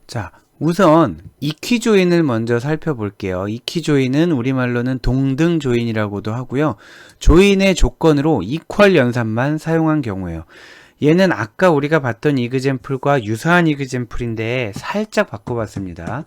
자, 우선 이퀴 조인을 먼저 살펴볼게요. 이퀴 조인은 우리말로는 동등 조인이라고도 하고요. 조인의 조건으로 이퀄 연산만 사용한 경우예요. 얘는 아까 우리가 봤던 이그젬플과 유사한 이그젬플인데 살짝 바꿔봤습니다.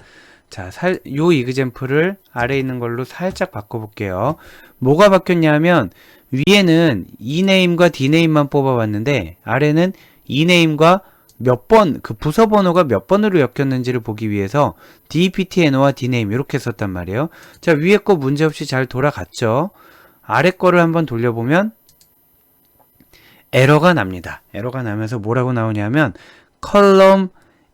자, 요 이그젬플을 아래에 있는 걸로 살짝 바꿔볼게요. 뭐가 바뀌었냐면 위에는 ename과 dname만 뽑아봤는데 아래는 ename과 몇 번, 그 부서 번호가 몇 번으로 엮였는지를 보기 위해서 deptno와 dname 이렇게 썼단 말이에요. 자, 위에 거 문제없이 잘 돌아갔죠. 아래 거를 한번 돌려보면 에러가 납니다. 에러가 나면서 뭐라고 나오냐면 column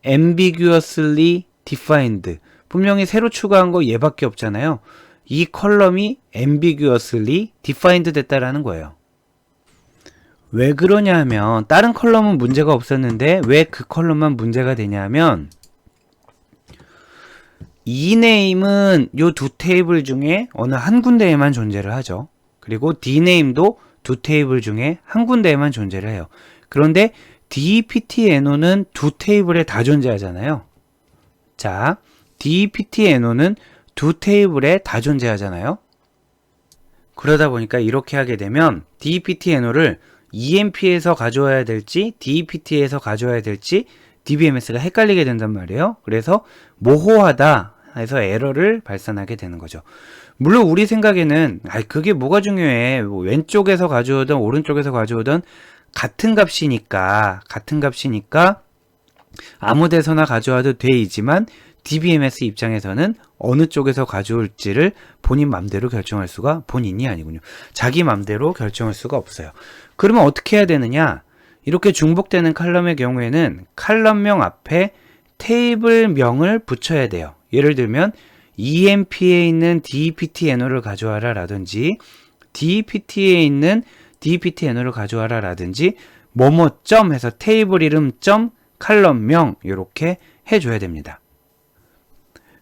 ambiguously defined, 분명히 새로 추가한 거 얘밖에 없잖아요. 이 컬럼이 ambiguously defined 됐다라는 거예요. 왜 그러냐 하면 다른 컬럼은 문제가 없었는데 왜 그 컬럼만 문제가 되냐면 ename은 요 두 테이블 중에 어느 한 군데에만 존재를 하죠. 그리고 dname도 두 테이블 중에 한 군데에만 존재를 해요. 그런데 deptno는 두 테이블에 다 존재하잖아요. 자, deptno는 두 테이블에 다 존재하잖아요. 그러다 보니까 이렇게 하게 되면 deptno를 EMP에서 가져와야 될지 DEPT에서 가져와야 될지 DBMS가 헷갈리게 된단 말이에요. 그래서 모호하다 해서 에러를 발산하게 되는 거죠. 물론 우리 생각에는 그게 뭐가 중요해, 뭐 왼쪽에서 가져오든 오른쪽에서 가져오든 같은 값이니까 아무 데서나 가져와도 되지만 DBMS 입장에서는 어느 쪽에서 가져올지를 본인 맘대로 결정할 수가, 본인이 아니군요, 자기 맘대로 결정할 수가 없어요. 그러면 어떻게 해야 되느냐? 이렇게 중복되는 칼럼의 경우에는 칼럼명 앞에 테이블명을 붙여야 돼요. 예를 들면 EMP에 있는 DEPTNO를 가져와라 라든지 DEPT에 있는 DEPTNO를 가져와라 라든지 뭐뭐점 해서 테이블 이름 점 칼럼명 이렇게 해줘야 됩니다.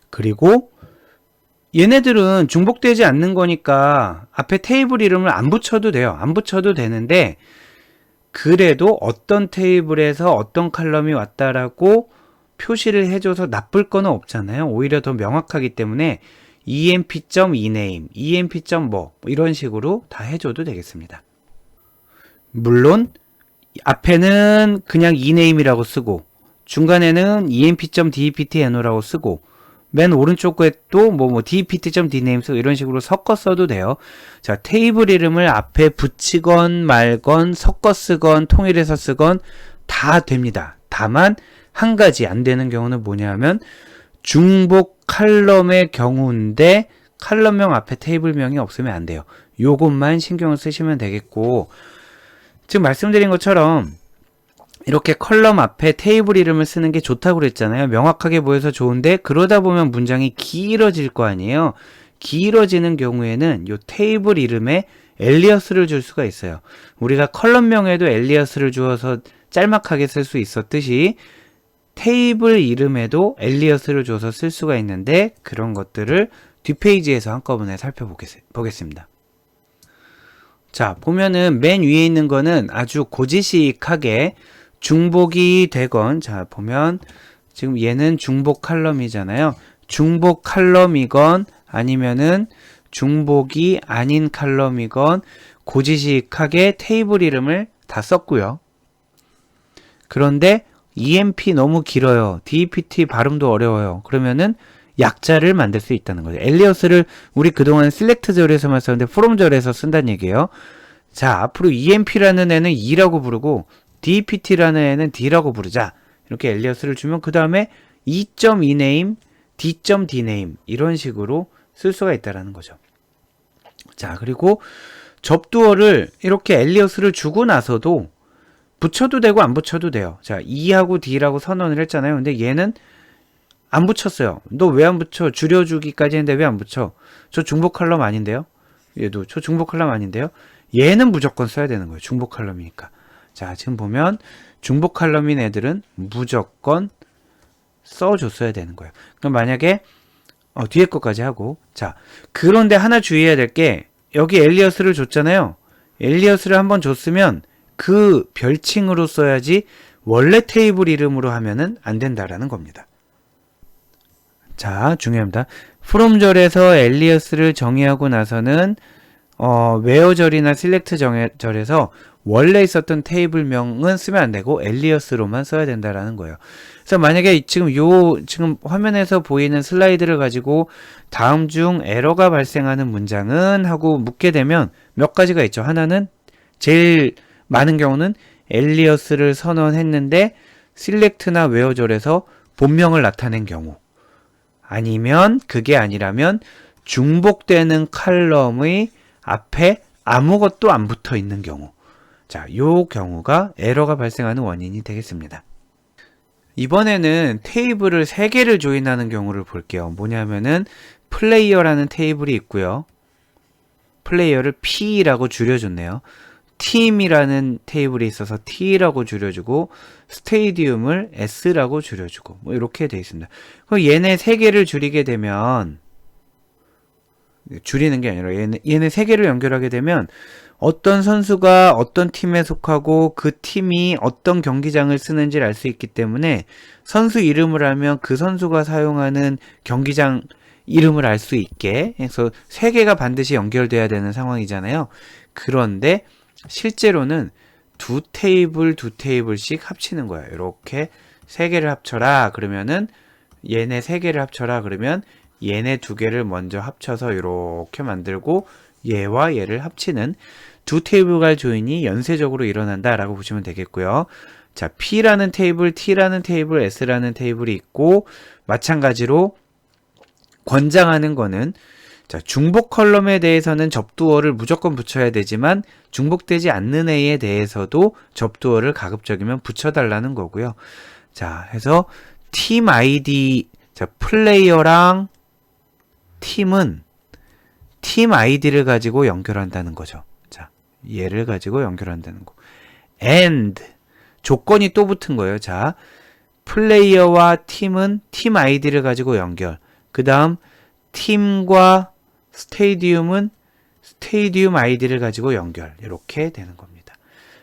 그리고 얘네들은 중복되지 않는 거니까 앞에 테이블 이름을 안 붙여도 돼요. 안 붙여도 되는데 그래도 어떤 테이블에서 어떤 칼럼이 왔다라고 표시를 해줘서 나쁠 거는 없잖아요. 오히려 더 명확하기 때문에 emp.ename, emp. 뭐 이런 식으로 다 해줘도 되겠습니다. 물론 앞에는 그냥 ename이라고 쓰고 중간에는 emp.deptno라고 쓰고 맨 오른쪽에 또 dept.dname 쓰고 이런 식으로 섞어 써도 돼요. 자, 테이블 이름을 앞에 붙이건 말건 섞어 쓰건 통일해서 쓰건 다 됩니다. 다만 한 가지 안 되는 경우는 뭐냐면 중복 칼럼의 경우인데 칼럼명 앞에 테이블명이 없으면 안 돼요. 요것만 신경을 쓰시면 되겠고, 지금 말씀드린 것처럼 이렇게 컬럼 앞에 테이블 이름을 쓰는 게 좋다고 그랬잖아요. 명확하게 보여서 좋은데 그러다 보면 문장이 길어질 거 아니에요. 길어지는 경우에는 이 테이블 이름에 엘리어스를 줄 수가 있어요. 우리가 컬럼명에도 엘리어스를 주어서 짤막하게 쓸 수 있었듯이 테이블 이름에도 엘리어스를 줘서 쓸 수가 있는데 그런 것들을 뒷페이지에서 한꺼번에 살펴보겠습니다. 자, 보면은 맨 위에 있는 거는 아주 고지식하게 중복이 되건, 자 보면 지금 얘는 중복 칼럼이잖아요. 중복 칼럼이건 아니면은 중복이 아닌 칼럼이건 고지식하게 테이블 이름을 다 썼고요. 그런데 EMP 너무 길어요. DEPT 발음도 어려워요. 그러면은 약자를 만들 수 있다는 거죠. 엘리어스를 우리 그동안 select 절에서만 썼는데 from 절에서 쓴다는 얘기예요. 자, 앞으로 EMP라는 애는 E라고 부르고 DEPT라는 애는 D라고 부르자. 이렇게 엘리어스를 주면 그 다음에 E.ename, D.dname 이런 식으로 쓸 수가 있다는 거죠. 자, 그리고 접두어를 이렇게 엘리어스를 주고 나서도 붙여도 되고 안 붙여도 돼요. 자, E하고 D라고 선언을 했잖아요. 근데 얘는 안 붙였어요. 너 왜 안 붙여? 줄여주기까지 했는데 왜 안 붙여? 저 중복 칼럼 아닌데요? 얘도 저 중복 칼럼 아닌데요? 얘는 무조건 써야 되는 거예요. 중복 칼럼이니까. 자, 지금 보면 중복 칼럼인 애들은 무조건 써줬어야 되는 거예요. 그럼 만약에 뒤에 것까지 하고, 자, 그런데 하나 주의해야 될 게 여기 엘리어스를 줬잖아요. 엘리어스를 한번 줬으면 그 별칭으로 써야지 원래 테이블 이름으로 하면은 안 된다라는 겁니다. 자, 중요합니다. from절에서 alias를 정의하고 나서는 where절이나 select 절에서 원래 있었던 테이블명은 쓰면 안 되고 alias로만 써야 된다라는 거예요. 그래서 만약에 지금 화면에서 보이는 슬라이드를 가지고 다음 중 에러가 발생하는 문장은 하고 묻게 되면 몇 가지가 있죠. 하나는 제일 많은 경우는 alias를 선언했는데 select나 where절에서 본명을 나타낸 경우, 아니면 그게 아니라면 중복되는 칼럼의 앞에 아무것도 안 붙어 있는 경우. 자, 요 경우가 에러가 발생하는 원인이 되겠습니다. 이번에는 테이블을 3개를 조인하는 경우를 볼게요. 뭐냐면은 플레이어라는 테이블이 있고요. 플레이어를 P라고 줄여줬네요. 팀이라는 테이블이 있어서 T라고 줄여주고 스테디움을 S라고 줄여주고 뭐 이렇게 되어 있습니다. 그럼 얘네 3개를 줄이게 되면, 줄이는 게 아니라 얘네 3개를 연결하게 되면 어떤 선수가 어떤 팀에 속하고 그 팀이 어떤 경기장을 쓰는지를 알 수 있기 때문에 선수 이름을 알면 그 선수가 사용하는 경기장 이름을 알 수 있게 해서 3개가 반드시 연결돼야 되는 상황이잖아요. 그런데 실제로는 두 테이블씩 합치는 거예요. 이렇게 3개를 합쳐라 그러면은 얘네 3개를 합쳐라 그러면 얘네 2개를 먼저 합쳐서 이렇게 만들고 얘와 얘를 합치는 두 테이블 간 조인이 연쇄적으로 일어난다라고 보시면 되겠고요. 자, P라는 테이블, T라는 테이블, S라는 테이블이 있고 마찬가지로 권장하는 거는, 자, 중복 컬럼에 대해서는 접두어를 무조건 붙여야 되지만 중복되지 않는 애에 대해서도 접두어를 가급적이면 붙여달라는 거고요. 자, 해서 팀 아이디, 자, 플레이어랑 팀은 팀 아이디를 가지고 연결한다는 거죠. 자, 얘를 가지고 연결한다는 거. and 조건이 또 붙은 거예요. 자, 플레이어와 팀은 팀 아이디를 가지고 연결. 그 다음 팀과 스테디움은 스테디움 아이디를 가지고 연결. 이렇게 되는 겁니다.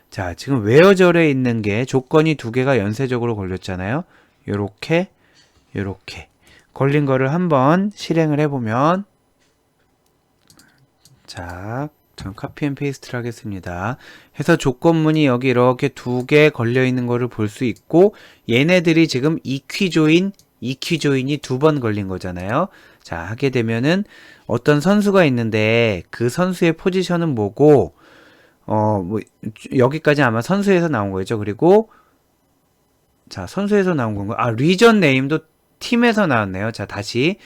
자, 지금 웨어절에 있는 게 조건이 2개가 연쇄적으로 걸렸잖아요. 요렇게 걸린 거를 한번 실행을 해보면, 자, 전 카피 앤 페이스트를 하겠습니다. 해서 조건문이 여기 이렇게 2개 걸려 있는 거를 볼 수 있고, 얘네들이 지금 EQ조인이 2번 걸린 거잖아요. 자, 하게 되면은 어떤 선수가 있는데 그 선수의 포지션은 뭐고, 여기까지 아마 선수에서 나온 거겠죠. 그리고 자, 선수에서 나온 건가? 아, 리전 네임도 팀에서 나왔네요. 자, 다시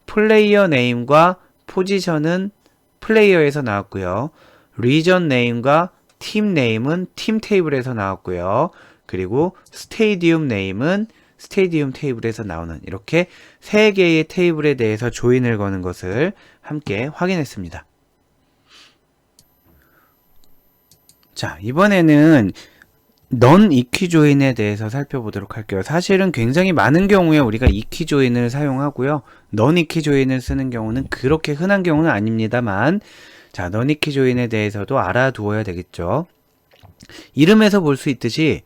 플레이어 네임과 포지션은 플레이어에서 나왔고요. 리전 네임과 팀 네임은 팀 테이블에서 나왔고요. 그리고 스테디움 네임은 스테디움 테이블에서 나오는, 이렇게 3개의 테이블에 대해서 조인을 거는 것을 함께 확인했습니다. 자, 이번에는 넌 이퀴 조인에 대해서 살펴보도록 할게요. 사실은 굉장히 많은 경우에 우리가 이퀴 조인을 사용하고요. 넌 이퀴 조인을 쓰는 경우는 그렇게 흔한 경우는 아닙니다만, 자, 넌 이퀴 조인에 대해서도 알아두어야 되겠죠. 이름에서 볼 수 있듯이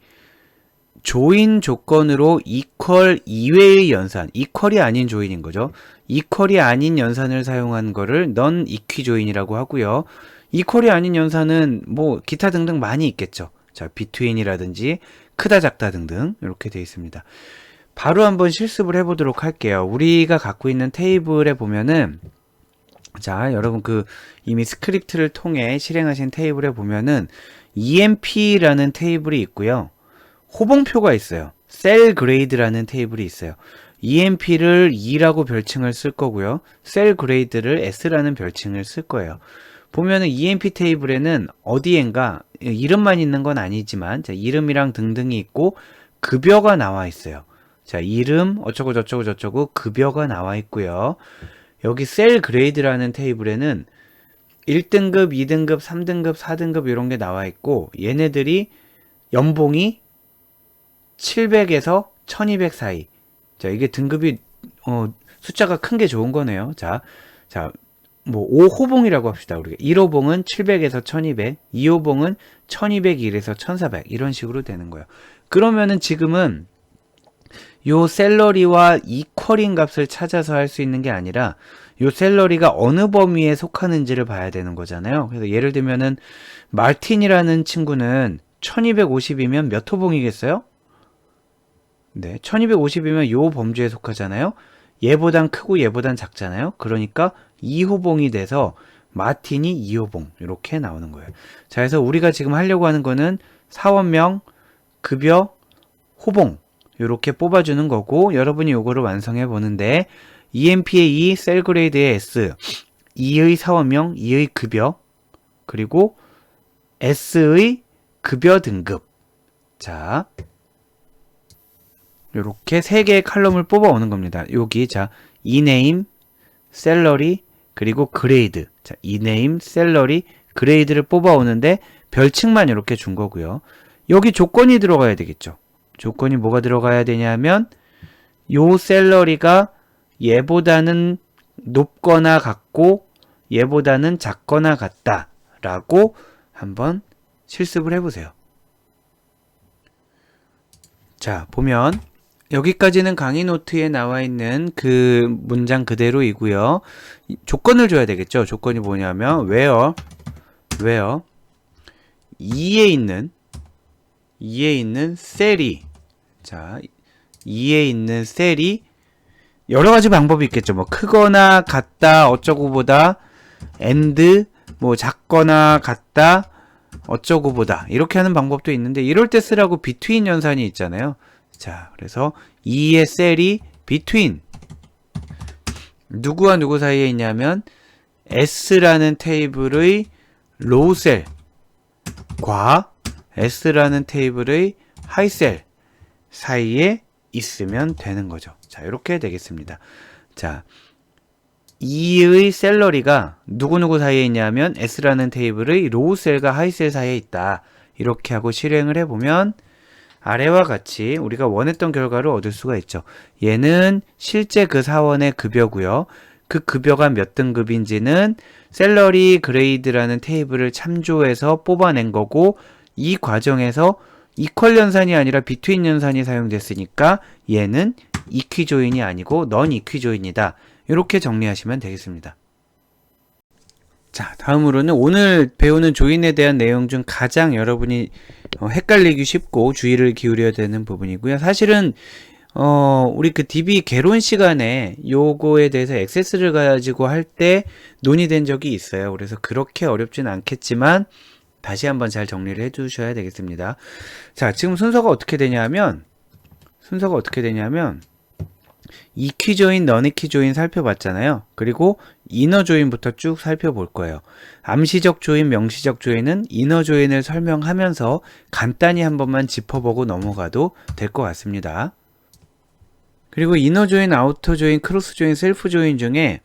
조인 조건으로 이퀄 이외의 연산, 이퀄이 아닌 조인인 거죠. 이퀄이 아닌 연산을 사용한 거를 넌 이퀴 조인이라고 하고요. 이퀄이 아닌 연산은 뭐 기타 등등 많이 있겠죠. 자, between이라든지 크다 작다 등등 이렇게 되어 있습니다. 바로 한번 실습을 해보도록 할게요. 우리가 갖고 있는 테이블에 보면은, 자, 여러분 이미 스크립트를 통해 실행하신 테이블에 보면은 EMP라는 테이블이 있고요. 호봉표가 있어요. 셀 그레이드라는 테이블이 있어요. EMP를 E라고 별칭을 쓸 거고요. 셀 그레이드를 S라는 별칭을 쓸 거예요. 보면은 EMP 테이블에는 어디엔가 이름만 있는 건 아니지만, 자, 이름이랑 등등이 있고 급여가 나와 있어요. 자, 이름 어쩌고 저쩌고 저쩌고 급여가 나와 있고요. 여기 셀 그레이드라는 테이블에는 1등급, 2등급, 3등급, 4등급 이런 게 나와 있고, 얘네들이 연봉이 700에서 1200 사이. 자, 이게 등급이 숫자가 큰 게 좋은 거네요. 자, 뭐 5호봉이라고 합시다. 우리가 1호봉은 700에서 1200, 2호봉은 1201에서 1400 이런 식으로 되는 거예요. 그러면은 지금은 요 셀러리와 이퀄 로컬인 값을 찾아서 할 수 있는 게 아니라 요 샐러리가 어느 범위에 속하는지를 봐야 되는 거잖아요. 그래서 예를 들면은 마틴이라는 친구는 1250이면 몇 호봉이겠어요? 네, 1250이면 요 범주에 속하잖아요. 얘보단 크고 얘보단 작잖아요. 그러니까 2호봉이 돼서 마틴이 2호봉 이렇게 나오는 거예요. 자, 그래서 우리가 지금 하려고 하는 거는 사원명, 급여, 호봉 이렇게 뽑아주는 거고, 여러분이 요거를 완성해 보는데 EMP의 E, 셀그레이드의 S, E의 사원명, E의 급여, 그리고 S의 급여 등급. 자, 요렇게 세 개의 칼럼을 뽑아 오는 겁니다. 여기 자, 이네임, 셀러리, 그리고 그레이드. 자, 이네임, 셀러리, 그레이드를 뽑아 오는데 별칭만 이렇게 준 거고요. 여기 조건이 들어가야 되겠죠. 조건이 뭐가 들어가야 되냐면 요 셀러리가 얘보다는 높거나 같고 얘보다는 작거나 같다 라고 한번 실습을 해보세요. 자, 보면 여기까지는 강의 노트에 나와 있는 그 문장 그대로이고요. 조건을 줘야 되겠죠. 조건이 뭐냐면 where 이에 있는 셀이, 자, 이에 있는 셀이 여러 가지 방법이 있겠죠. 뭐 크거나 같다 어쩌고 보다, and 뭐 작거나 같다 어쩌고 보다 이렇게 하는 방법도 있는데, 이럴 때 쓰라고 between 연산이 있잖아요. 자, 그래서 이의 셀이 between 누구와 누구 사이에 있냐면 S라는 테이블의 로우 셀과 S라는 테이블의 하이 셀 사이에 있으면 되는 거죠. 자, 이렇게 되겠습니다. 자, E의 셀러리가 누구누구 사이에 있냐면 S라는 테이블의 로우 셀과 하이 셀 사이에 있다. 이렇게 하고 실행을 해보면 아래와 같이 우리가 원했던 결과를 얻을 수가 있죠. 얘는 실제 그 사원의 급여고요. 그 급여가 몇 등급인지는 셀러리 그레이드라는 테이블을 참조해서 뽑아낸 거고, 이 과정에서 이퀄 연산이 아니라 비트윈 연산이 사용됐으니까 얘는 이퀴 조인이 아니고 넌 이퀴 조인이다. 이렇게 정리하시면 되겠습니다. 자, 다음으로는 오늘 배우는 조인에 대한 내용 중 가장 여러분이 헷갈리기 쉽고 주의를 기울여야 되는 부분이고요. 사실은 우리 그 DB 개론 시간에 요거에 대해서 액세스를 가지고 할 때 논의된 적이 있어요. 그래서 그렇게 어렵진 않겠지만 다시 한번 잘 정리를 해 주셔야 되겠습니다. 자, 지금 순서가 어떻게 되냐면 이퀴 조인, 너니퀴 조인 살펴봤잖아요. 그리고 이너 조인부터 쭉 살펴볼 거예요. 암시적 조인, 명시적 조인은 이너 조인을 설명하면서 간단히 한 번만 짚어보고 넘어가도 될 것 같습니다. 그리고 이너 조인, 아우터 조인, 크로스 조인, 셀프 조인 중에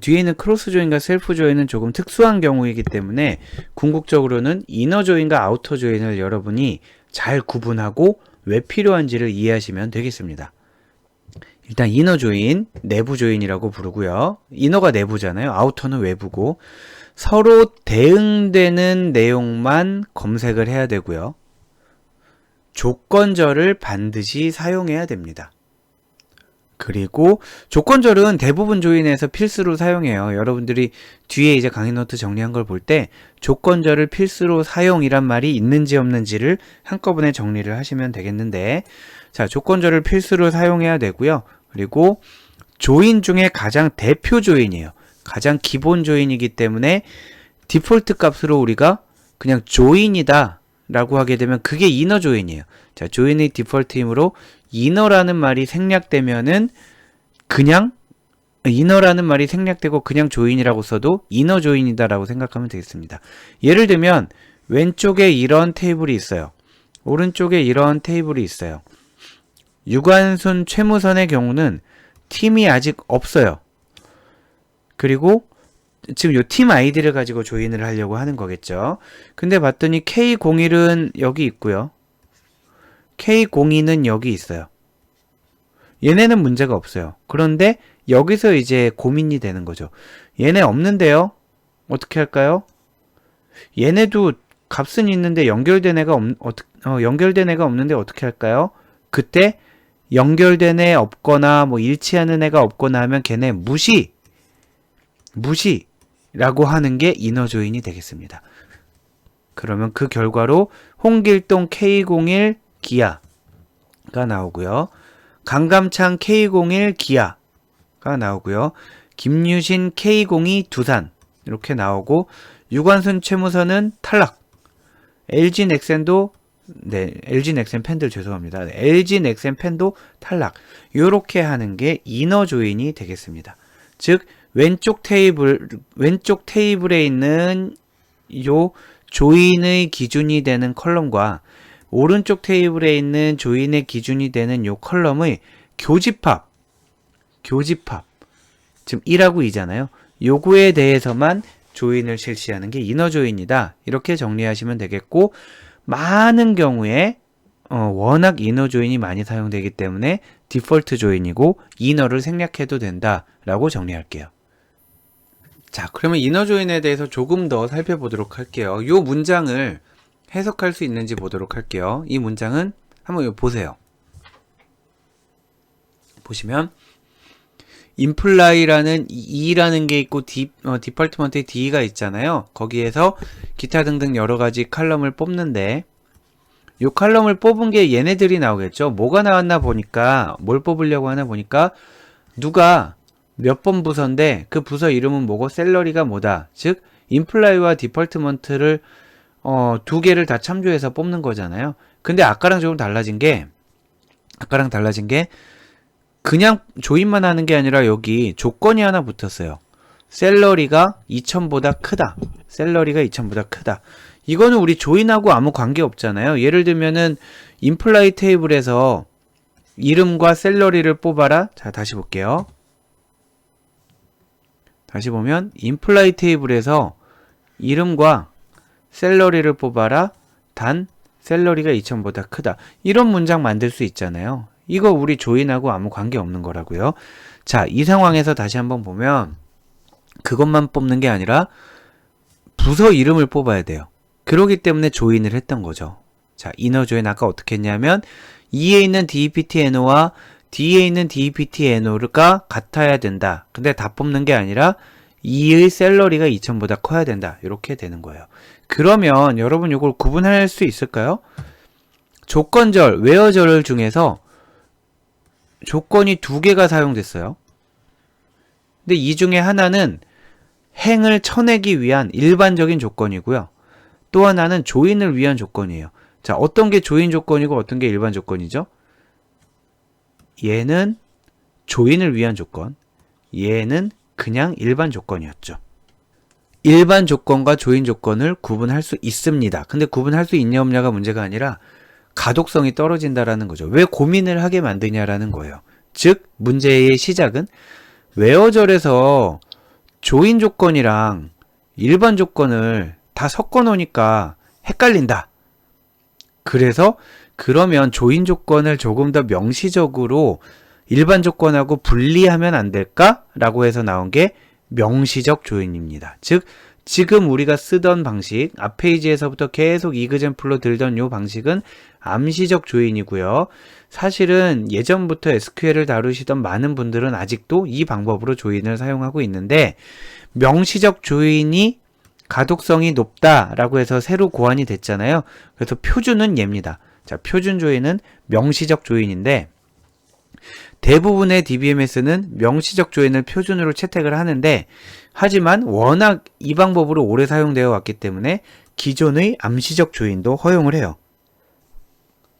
뒤에 있는 크로스 조인과 셀프 조인은 조금 특수한 경우이기 때문에 궁극적으로는 이너 조인과 아우터 조인을 여러분이 잘 구분하고 왜 필요한지를 이해하시면 되겠습니다. 일단 이너 조인, 내부 조인이라고 부르고요. 이너가 내부잖아요. 아우터는 외부고, 서로 대응되는 내용만 검색을 해야 되고요. 조건절을 반드시 사용해야 됩니다. 그리고 조건절은 대부분 조인에서 필수로 사용해요. 여러분들이 뒤에 이제 강의 노트 정리한 걸 볼 때 조건절을 필수로 사용이란 말이 있는지 없는지를 한꺼번에 정리를 하시면 되겠는데, 자, 조건절을 필수로 사용해야 되고요. 그리고 조인 중에 가장 대표 조인이에요. 가장 기본 조인이기 때문에 디폴트 값으로 우리가 그냥 조인이다 라고 하게 되면 그게 이너 조인이에요. 자, 조인의 디폴트이므로 이너라는 말이 생략되면은 그냥 이너라는 말이 생략되고 그냥 조인이라고 써도 이너 조인이다 라고 생각하면 되겠습니다. 예를 들면 왼쪽에 이런 테이블이 있어요. 오른쪽에 이런 테이블이 있어요. 유관순 최무선의 경우는 팀이 아직 없어요. 그리고 지금 요 팀 아이디를 가지고 조인을 하려고 하는 거겠죠. 근데 봤더니 K01은 여기 있고요. K02는 여기 있어요. 얘네는 문제가 없어요. 그런데 여기서 이제 고민이 되는 거죠. 얘네 없는데요? 어떻게 할까요? 얘네도 값은 있는데 연결된 애가 없는데 어떻게 할까요? 그때 연결된 애 없거나 뭐 일치하는 애가 없거나 하면 걔네 무시라고 하는 게 이너 조인이 되겠습니다. 그러면 그 결과로 홍길동 K01 기아가 나오고요. 강감창 K01 기아가 나오고요. 김유신 K02 두산 이렇게 나오고 유관순 최무선은 탈락. LG 넥센도 LG 넥센 팬들 죄송합니다. LG 넥센 팬도 탈락. 요렇게 하는 게 이너 조인이 되겠습니다. 즉 왼쪽 테이블에 있는 요 조인의 기준이 되는 컬럼과 오른쪽 테이블에 있는 조인의 기준이 되는 요 컬럼의 교집합 지금 1하고 2잖아요. 요거에 대해서만 조인을 실시하는 게 이너 조인이다. 이렇게 정리하시면 되겠고, 많은 경우에 워낙 이너 조인이 많이 사용되기 때문에 디폴트 조인이고 이너를 생략해도 된다라고 정리할게요. 자, 그러면 이너 조인에 대해서 조금 더 살펴보도록 할게요. 이 문장을 해석할 수 있는지 보도록 할게요. 이 문장은 한번 보세요. 보시면 imply라는 E라는 게 있고 디파트먼트에 D가 있잖아요. 거기에서 기타 등등 여러 가지 칼럼을 뽑는데 이 칼럼을 뽑은 게 얘네들이 나오겠죠. 뭐가 나왔나 보니까 뭘 뽑으려고 하나 보니까 누가 몇 번 부서인데 그 부서 이름은 뭐고 셀러리가 뭐다. 즉 imply와 디폴트먼트를 두 개를 다 참조해서 뽑는 거잖아요. 근데 아까랑 조금 달라진 게 그냥 조인만 하는 게 아니라 여기 조건이 하나 붙었어요. 셀러리가 2000보다 크다. 셀러리가 2000보다 크다. 이거는 우리 조인하고 아무 관계 없잖아요. 예를 들면은 인플라이 테이블에서 이름과 셀러리를 뽑아라. 자, 다시 볼게요. 다시 보면 인플라이 테이블에서 이름과 셀러리를 뽑아라. 단 셀러리가 2000보다 크다. 이런 문장 만들 수 있잖아요. 이거 우리 조인하고 아무 관계 없는 거라고요. 자, 이 상황에서 다시 한번 보면 그것만 뽑는 게 아니라 부서 이름을 뽑아야 돼요. 그러기 때문에 조인을 했던 거죠. 자, 이너 조인 아까 어떻게 했냐면 E에 있는 DEPTNO와 D에 있는 DEPTNO가 같아야 된다. 근데 다 뽑는 게 아니라 E의 셀러리가 2000보다 커야 된다. 이렇게 되는 거예요. 그러면 여러분 이걸 구분할 수 있을까요? 조건절, 웨어절 중에서 조건이 두 개가 사용됐어요. 근데 이 중에 하나는 행을 쳐내기 위한 일반적인 조건이고요. 또 하나는 조인을 위한 조건이에요. 자, 어떤 게 조인 조건이고 어떤 게 일반 조건이죠? 얘는 조인을 위한 조건, 얘는 그냥 일반 조건이었죠. 일반 조건과 조인 조건을 구분할 수 있습니다. 근데 구분할 수 있냐 없냐가 문제가 아니라 가독성이 떨어진다라는 거죠. 왜 고민을 하게 만드냐라는 거예요. 즉 문제의 시작은 웨어절에서 조인 조건이랑 일반 조건을 다 섞어 놓으니까 헷갈린다. 그래서 그러면 조인 조건을 조금 더 명시적으로 일반 조건하고 분리하면 안 될까? 라고 해서 나온 게 명시적 조인입니다. 즉 지금 우리가 쓰던 방식, 앞 페이지에서부터 계속 이그젠플로 들던 요 방식은 암시적 조인이고요. 사실은 예전부터 SQL을 다루시던 많은 분들은 아직도 이 방법으로 조인을 사용하고 있는데 명시적 조인이 가독성이 높다라고 해서 새로 고안이 됐잖아요. 그래서 표준은 얘입니다. 자, 표준 조인은 명시적 조인인데 대부분의 DBMS는 명시적 조인을 표준으로 채택을 하는데 하지만 워낙 이 방법으로 오래 사용되어 왔기 때문에 기존의 암시적 조인도 허용을 해요.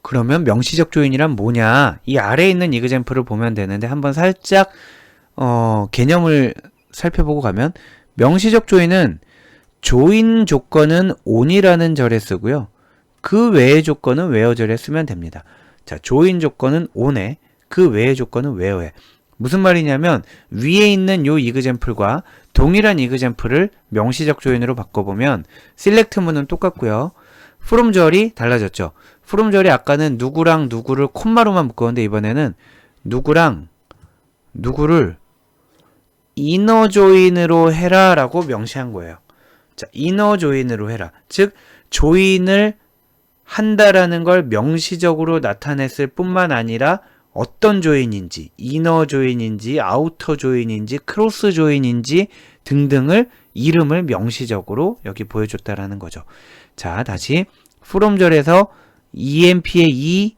그러면 명시적 조인이란 뭐냐? 이 아래에 있는 이그젠플을 보면 되는데 한번 살짝 개념을 살펴보고 가면 명시적 조인은 조인 조건은 on이라는 절에 쓰고요. 그 외의 조건은 where절에 쓰면 됩니다. 자, 조인 조건은 on에 그 외의 조건은 where에. 무슨 말이냐면 위에 있는 요 이그젠플과 동일한 이그젠플을 명시적 조인으로 바꿔보면 select문은 똑같고요. from 절이 달라졌죠. from 절이 아까는 누구랑 누구를 콤마로만 묶었는데 이번에는 누구랑 누구를 이너 조인으로 해라 라고 명시한 거예요. 자, 이너 조인으로 해라. 즉 조인을 한다라는 걸 명시적으로 나타냈을 뿐만 아니라 어떤 조인인지, 이너 조인인지, 아우터 조인인지, 크로스 조인인지 등등을 이름을 명시적으로 여기 보여줬다라는 거죠. 자, 다시 from절에서 EMP의 E,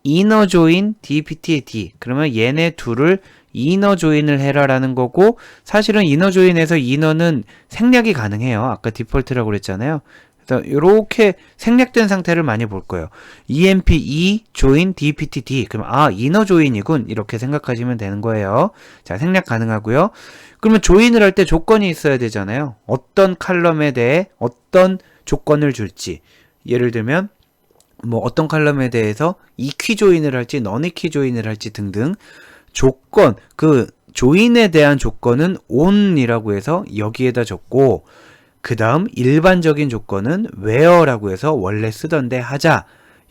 이너 조인, DPT의 D. 그러면 얘네 둘을 이너 조인을 해라라는 거고, 사실은 이너 조인에서 이너는 생략이 가능해요. 아까 디폴트라고 그랬잖아요. 그래서 이렇게 생략된 상태를 많이 볼 거예요. EMP E 조인 DPT D. 그럼 이너 조인이군. 이렇게 생각하시면 되는 거예요. 자, 생략 가능하고요. 그러면 조인을 할 때 조건이 있어야 되잖아요. 어떤 칼럼에 대해 어떤 조건을 줄지. 예를 들면 어떤 칼럼에 대해서 이퀴 조인을 할지 너니퀴 조인을 할지 등등 조건, 그 조인에 대한 조건은 on이라고 해서 여기에다 적고, 그 다음 일반적인 조건은 where라고 해서 원래 쓰던데 하자.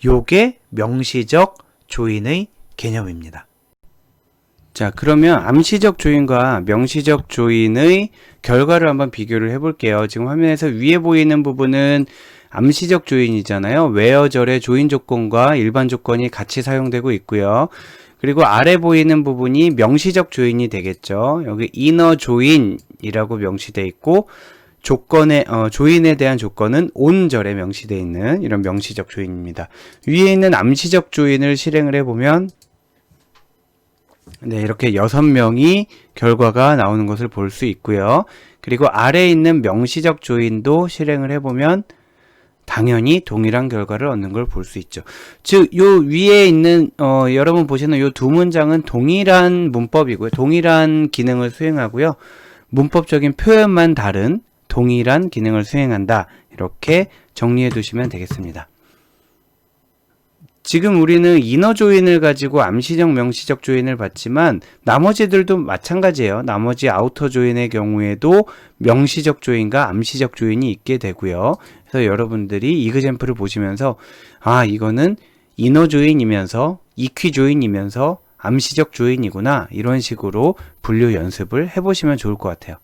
요게 명시적 조인의 개념입니다. 자, 그러면 암시적 조인과 명시적 조인의 결과를 한번 비교를 해볼게요. 지금 화면에서 위에 보이는 부분은 암시적 조인이잖아요. where절의 조인 조건과 일반 조건이 같이 사용되고 있고요. 그리고 아래 보이는 부분이 명시적 조인이 되겠죠. 여기 inner 조인이라고 명시되어 있고, 조인에 대한 조건은 on절에 명시되어 있는 이런 명시적 조인입니다. 위에 있는 암시적 조인을 실행을 해보면, 네, 이렇게 6명이 결과가 나오는 것을 볼 수 있고요. 그리고 아래에 있는 명시적 조인도 실행을 해보면 당연히 동일한 결과를 얻는 걸 볼 수 있죠. 즉, 요 위에 있는 여러분 보시는 요 두 문장은 동일한 문법이고요. 동일한 기능을 수행하고요. 문법적인 표현만 다른 동일한 기능을 수행한다. 이렇게 정리해 두시면 되겠습니다. 지금 우리는 이너 조인을 가지고 암시적, 명시적 조인을 봤지만 나머지들도 마찬가지예요. 나머지 아우터 조인의 경우에도 명시적 조인과 암시적 조인이 있게 되고요. 그래서 여러분들이 이그젬플을 보시면서 이거는 이너 조인이면서 이퀴 조인이면서 암시적 조인이구나, 이런 식으로 분류 연습을 해보시면 좋을 것 같아요.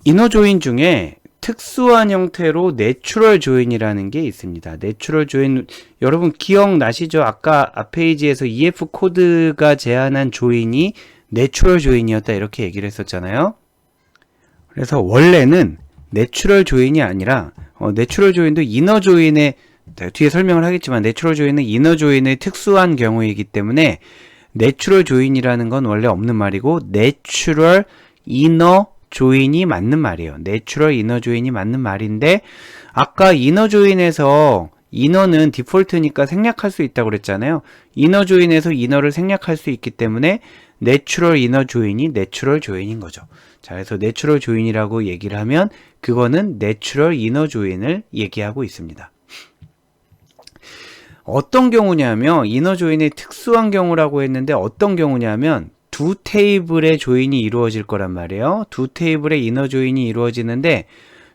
이너 조인 중에 특수한 형태로 내추럴 조인이라는 게 있습니다. 내추럴 조인, 여러분 기억나시죠? 아까 앞 페이지에서 EF 코드가 제안한 조인이 내추럴 조인이었다, 이렇게 얘기를 했었잖아요. 그래서 원래는 내추럴 조인이 아니라 내추럴 조인도 이너 조인의, 뒤에 설명을 하겠지만 내추럴 조인은 이너 조인의 특수한 경우이기 때문에 내추럴 조인이라는 건 원래 없는 말이고 내추럴 이너 조인이 맞는 말이에요. 내추럴 이너 조인이 맞는 말인데, 아까 이너 조인에서 이너는 디폴트니까 생략할 수 있다고 그랬잖아요. 이너 조인에서 이너를 생략할 수 있기 때문에 내추럴 이너 조인이 내추럴 조인인 거죠. 자, 그래서 내추럴 조인이라고 얘기를 하면 그거는 내추럴 이너 조인을 얘기하고 있습니다. 어떤 경우냐면, 이너 조인의 특수한 경우라고 했는데 어떤 경우냐면 두 테이블의 조인이 이루어질 거란 말이에요. 두 테이블의 이너 조인이 이루어지는데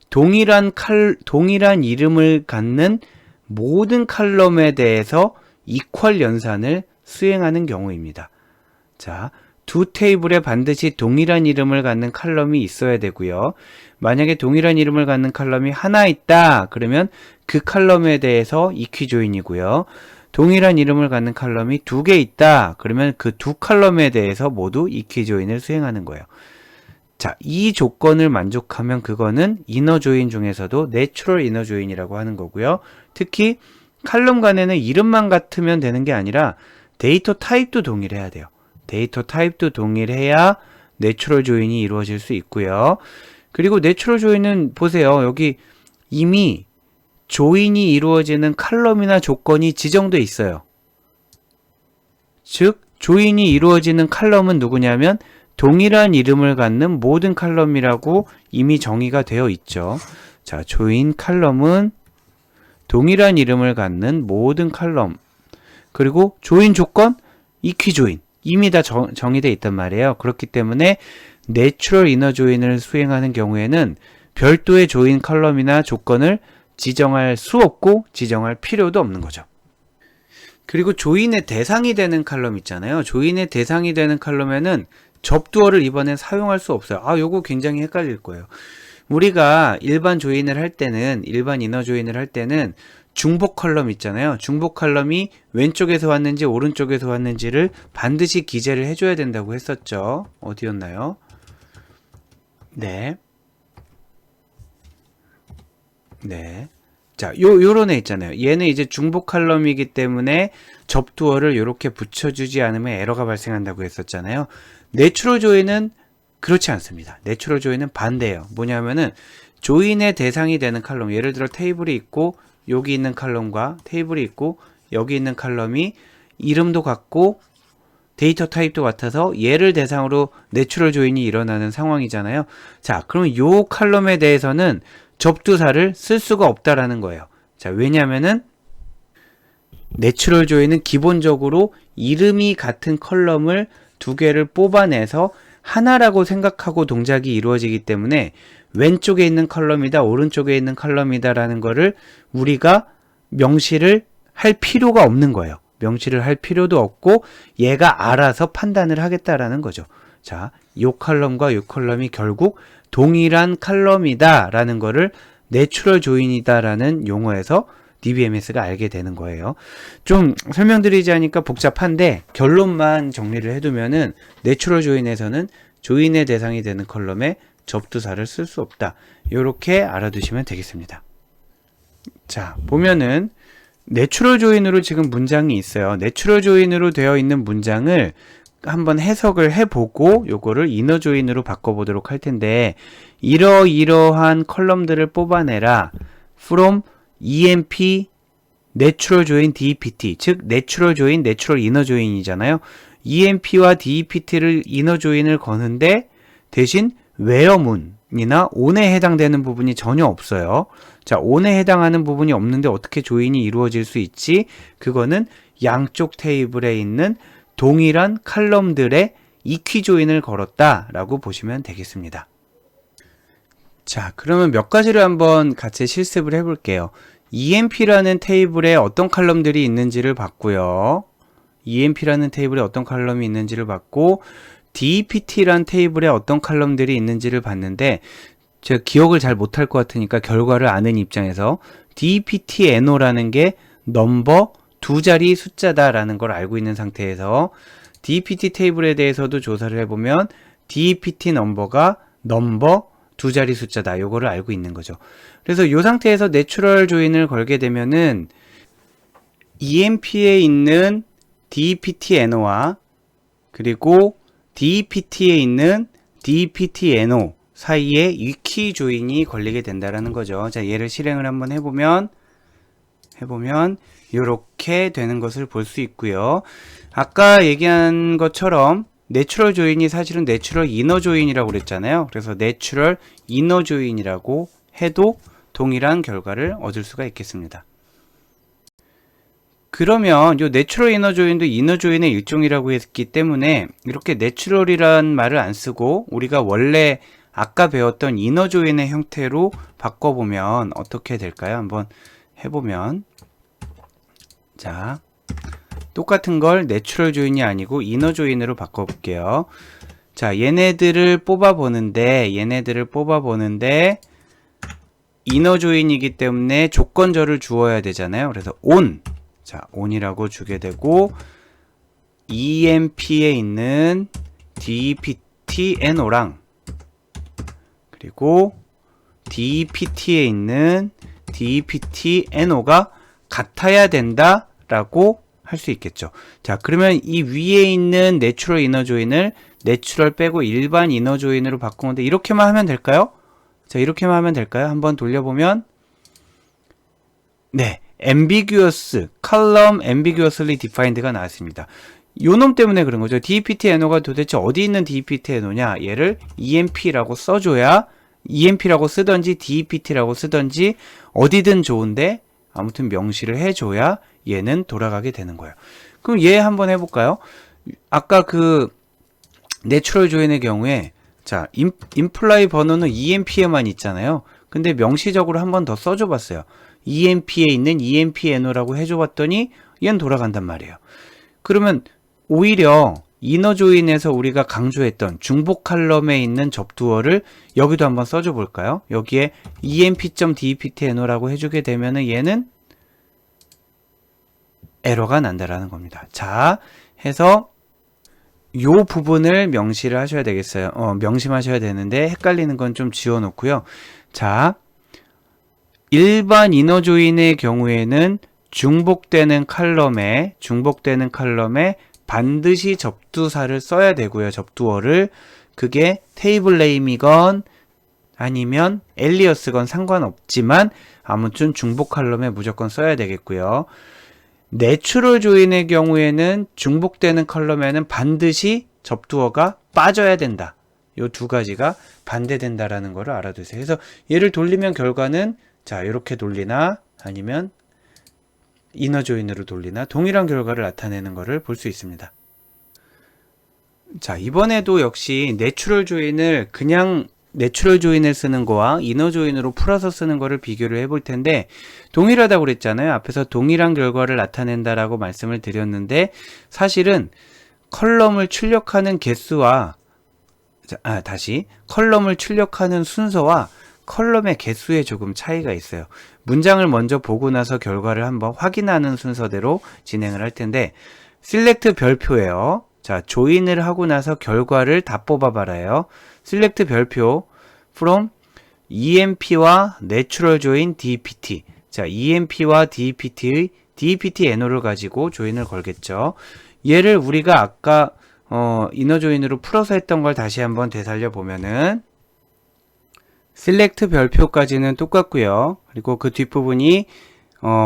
동일한 이름을 갖는 모든 칼럼에 대해서 이퀄 연산을 수행하는 경우입니다. 자, 두 테이블에 반드시 동일한 이름을 갖는 칼럼이 있어야 되고요. 만약에 동일한 이름을 갖는 칼럼이 하나 있다, 그러면 그 칼럼에 대해서 이퀴 조인이고요. 동일한 이름을 갖는 칼럼이 2개 있다, 그러면 그 두 칼럼에 대해서 모두 이퀴 조인을 수행하는 거예요. 자, 이 조건을 만족하면 그거는 이너 조인 중에서도 내추럴 이너 조인이라고 하는 거고요. 특히 칼럼 간에는 이름만 같으면 되는 게 아니라 데이터 타입도 동일해야 돼요. 데이터 타입도 동일해야 내추럴 조인이 이루어질 수 있고요. 그리고 내추럴 조인은 보세요. 여기 이미 조인이 이루어지는 칼럼이나 조건이 지정돼 있어요. 즉, 조인이 이루어지는 칼럼은 누구냐면 동일한 이름을 갖는 모든 칼럼이라고 이미 정의가 되어 있죠. 자, 조인 칼럼은 동일한 이름을 갖는 모든 칼럼. 그리고 조인 조건, 이퀴 조인. 이미 다 정의되어 있단 말이에요. 그렇기 때문에 내추럴 이너 조인을 수행하는 경우에는 별도의 조인 칼럼이나 조건을 지정할 수 없고 지정할 필요도 없는 거죠. 그리고 조인의 대상이 되는 칼럼 있잖아요. 조인의 대상이 되는 칼럼에는 접두어를 이번엔 사용할 수 없어요. 요거 굉장히 헷갈릴 거예요. 우리가 일반 조인을 할 때는, 일반 이너 조인을 할 때는 중복 컬럼 있잖아요. 중복 컬럼이 왼쪽에서 왔는지 오른쪽에서 왔는지를 반드시 기재를 해줘야 된다고 했었죠. 어디였나요? 네. 네. 자, 요런 애 있잖아요. 얘는 이제 중복 컬럼이기 때문에 접두어를 이렇게 붙여주지 않으면 에러가 발생한다고 했었잖아요. 내추럴 조인은 그렇지 않습니다. 내추럴 조인은 반대예요. 뭐냐면은 조인의 대상이 되는 컬럼, 예를 들어 테이블이 있고 여기 있는 컬럼과 테이블이 있고 여기 있는 컬럼이 이름도 같고 데이터 타입도 같아서 얘를 대상으로 내추럴 조인이 일어나는 상황이잖아요. 자, 그러면 요 컬럼에 대해서는 접두사를 쓸 수가 없다라는 거예요. 자, 왜냐면은 내추럴 조인은 기본적으로 이름이 같은 컬럼을 두 개를 뽑아내서 하나라고 생각하고 동작이 이루어지기 때문에 왼쪽에 있는 컬럼이다, 오른쪽에 있는 컬럼이다 라는 거를 우리가 명시를 할 필요가 없는 거예요. 명시를 할 필요도 없고 얘가 알아서 판단을 하겠다라는 거죠. 자, 요 컬럼과 요 컬럼이 결국 동일한 컬럼이다 라는 거를 내추럴 조인이다 라는 용어에서 DBMS가 알게 되는 거예요. 좀 설명드리지 않으니까 복잡한데 결론만 정리를 해두면은 내추럴 조인에서는 조인의 대상이 되는 컬럼에 접두사를 쓸 수 없다. 이렇게 알아두시면 되겠습니다. 자, 보면은 내추럴 조인으로 지금 문장이 있어요. 내추럴 조인으로 되어 있는 문장을 한번 해석을 해보고 요거를 이너 조인으로 바꿔보도록 할 텐데, 이러이러한 컬럼들을 뽑아내라 from EMP 내추럴 조인 DEPT, 즉 내추럴 조인, 내추럴 이너 조인이잖아요. EMP와 DEPT를 이너 조인을 거는데 대신 where문이나 on에 해당되는 부분이 전혀 없어요. 자, on에 해당하는 부분이 없는데 어떻게 조인이 이루어질 수 있지? 그거는 양쪽 테이블에 있는 동일한 컬럼들의 이퀴 조인을 걸었다 라고 보시면 되겠습니다. 자, 그러면 몇 가지를 한번 같이 실습을 해볼게요. EMP라는 테이블에 어떤 컬럼들이 있는지를 봤고요. EMP라는 테이블에 어떤 컬럼이 있는지를 봤고, DEPT라는 테이블에 어떤 컬럼들이 있는지를 봤는데, 제가 기억을 잘 못할 것 같으니까 결과를 아는 입장에서 DEPT NO라는 게 넘버 두 자리 숫자다라는 걸 알고 있는 상태에서 DEPT 테이블에 대해서도 조사를 해보면 DEPT 넘버가 넘버 두 자리 숫자다. 요거를 알고 있는 거죠. 그래서 이 상태에서 내추럴 조인을 걸게 되면은 EMP에 있는 DEPT NO와 그리고 DEPT에 있는 DEPT NO 사이에 이퀴 조인이 걸리게 된다라는 거죠. 자, 얘를 실행을 한번 해보면 이렇게 되는 것을 볼 수 있고요. 아까 얘기한 것처럼 내추럴 조인이 사실은 내추럴 이너 조인이라고 그랬잖아요. 그래서 내추럴 이너 조인이라고 해도 동일한 결과를 얻을 수가 있겠습니다. 그러면 이 내추럴 이너 조인도 이너 조인의 일종이라고 했기 때문에 이렇게 내추럴이란 말을 안 쓰고 우리가 원래 아까 배웠던 이너 조인의 형태로 바꿔보면 어떻게 될까요? 한번 해보면, 자, 똑같은 걸 내추럴 조인이 아니고 이너 조인으로 바꿔볼게요. 자, 얘네들을 뽑아보는데 이너 조인이기 때문에 조건절을 주어야 되잖아요. 그래서 on, 자, on이라고 주게 되고, EMP에 있는 DEPT NO랑 그리고 DEPT에 있는 DEPT NO가 같아야 된다라고 할 수 있겠죠. 자, 그러면 이 위에 있는 내추럴 이너 조인을 내추럴 빼고 일반 이너 조인으로 바꾸는데 이렇게만 하면 될까요? 자, 이렇게만 하면 될까요? 한번 돌려보면, 네, ambiguous, column ambiguously defined가 나왔습니다. 요놈 때문에 그런 거죠. DEPT NO가 도대체 어디 있는 DEPT NO냐? 얘를 EMP라고 써줘야, EMP라고 쓰던지 DEPT라고 쓰던지 어디든 좋은데 아무튼 명시를 해줘야 얘는 돌아가게 되는 거예요. 그럼 얘 한번 해볼까요? 아까 그 내추럴 조인의 경우에, 자, 임플라이 번호는 EMP에만 있잖아요. 근데 명시적으로 한 번 더 써줘 봤어요. EMP에 있는 EMP NO라고 해줘 봤더니 얘는 돌아간단 말이에요. 그러면 오히려 이너 조인에서 우리가 강조했던 중복 칼럼에 있는 접두어를 여기도 한번 써줘 볼까요? 여기에 emp.dept NO라고 해주게 되면은 얘는 에러가 난다라는 겁니다. 자, 해서 요 부분을 명시를 하셔야 되겠어요. 명심하셔야 되는데 헷갈리는 건 좀 지워놓고요. 자, 일반 이너 조인의 경우에는 중복되는 컬럼에 반드시 접두사를 써야 되고요. 접두어를. 그게 테이블 네임이건 아니면 엘리어스건 상관없지만 아무튼 중복 컬럼에 무조건 써야 되겠고요. 내추럴 조인의 경우에는 중복되는 컬럼에는 반드시 접두어가 빠져야 된다. 요 두 가지가 반대된다라는 거를 알아두세요. 그래서 얘를 돌리면 결과는 자, 이렇게 돌리나 아니면 이너 조인으로 돌리나 동일한 결과를 나타내는 것을 볼 수 있습니다. 자, 이번에도 역시 내추럴 조인을 그냥 내추럴 조인을 쓰는 거와 이너 조인으로 풀어서 쓰는 거를 비교를 해볼 텐데 동일하다고 그랬잖아요. 앞에서 동일한 결과를 나타낸다라고 말씀을 드렸는데 사실은 컬럼을 출력하는 개수와 컬럼을 출력하는 순서와 컬럼의 개수에 조금 차이가 있어요. 문장을 먼저 보고 나서 결과를 한번 확인하는 순서대로 진행을 할 텐데 select 별표예요. 자, 조인을 하고 나서 결과를 다 뽑아봐라요. select 별표 from EMP와 natural join DPT. 자, EMP와 DPT의 DPT NO를 가지고 조인을 걸겠죠. 얘를 우리가 아까 이너 조인으로 풀어서 했던 걸 다시 한번 되살려 보면은 select 별표까지는 똑같고요. 그리고 그 뒷부분이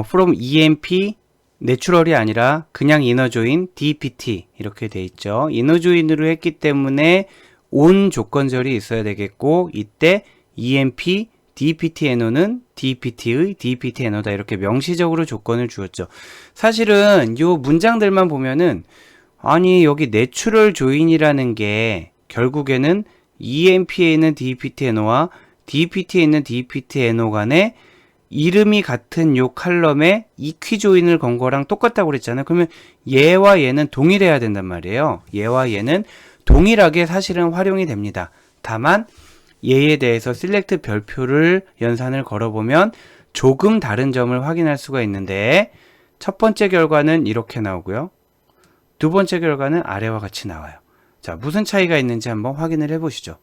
from EMP 내추럴이 아니라 그냥 이너 조인 DPT 이렇게 돼 있죠. 이너 조인으로 했기 때문에 온 조건절이 있어야 되겠고 이때 EMP DPT NO는 DPT의 DPT NO다 이렇게 명시적으로 조건을 주었죠. 사실은 요 문장들만 보면은 아니 여기 내추럴 조인이라는 게 결국에는 EMP에 있는 DPT NO와 DPT에 있는 DPT NO 간에 이름이 같은 요 칼럼에 이퀴 조인을 건 거랑 똑같다고 그랬잖아요. 그러면 얘와 얘는 동일해야 된단 말이에요. 얘와 얘는 동일하게 사실은 활용이 됩니다. 다만 얘에 대해서 select 별표를 연산을 걸어보면 조금 다른 점을 확인할 수가 있는데 첫 번째 결과는 이렇게 나오고요. 두 번째 결과는 아래와 같이 나와요. 자, 무슨 차이가 있는지 한번 확인을 해보시죠.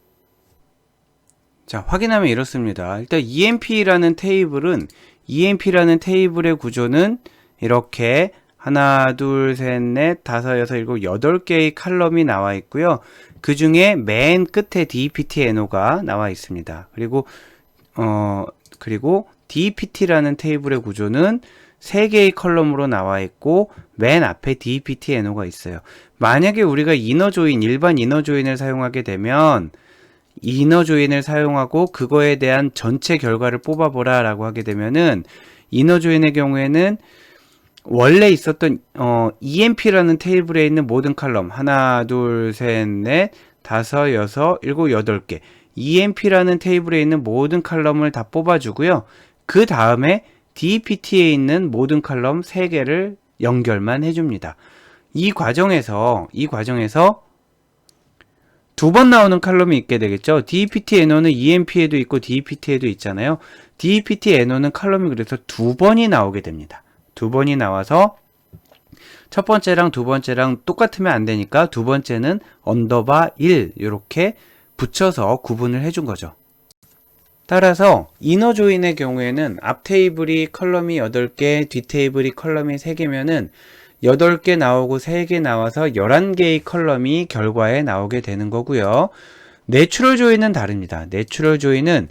자, 확인하면 이렇습니다. 일단 EMP라는 테이블의 구조는 이렇게 하나, 둘, 셋, 넷, 다섯, 여섯, 일곱, 8개의 칼럼이 나와 있고요. 그 중에 맨 끝에 DPT NO가 나와 있습니다. 그리고 DPT라는 테이블의 구조는 3개의 컬럼으로 나와 있고 맨 앞에 DPT NO가 있어요. 만약에 우리가 일반 이너 조인을 사용하게 되면 이너 조인을 사용하고 그거에 대한 전체 결과를 뽑아보라 라고 하게 되면은 이너 조인의 경우에는 원래 있었던 EMP라는 테이블에 있는 모든 칼럼 하나, 둘, 셋, 넷, 다섯, 여섯, 일곱, 8개 EMP라는 테이블에 있는 모든 칼럼을 다 뽑아주고요. 그 다음에 DPT에 있는 모든 칼럼 3개를 연결만 해줍니다. 이 과정에서 두 번 나오는 칼럼이 있게 되겠죠. DPT NO는 EMP에도 있고 DPT에도 있잖아요. DPT NO는 칼럼이 그래서 2번이 나오게 됩니다. 2번이 나와서 첫 번째랑 두 번째랑 똑같으면 안 되니까 두 번째는 언더바 1 이렇게 붙여서 구분을 해준 거죠. 따라서 이너 조인의 경우에는 앞 테이블이 컬럼이 8개, 뒷 테이블이 컬럼이 3개면은 8개 나오고 3개 나와서 11개의 컬럼이 결과에 나오게 되는 거고요. 내추럴 조인은 다릅니다. 내추럴 조인은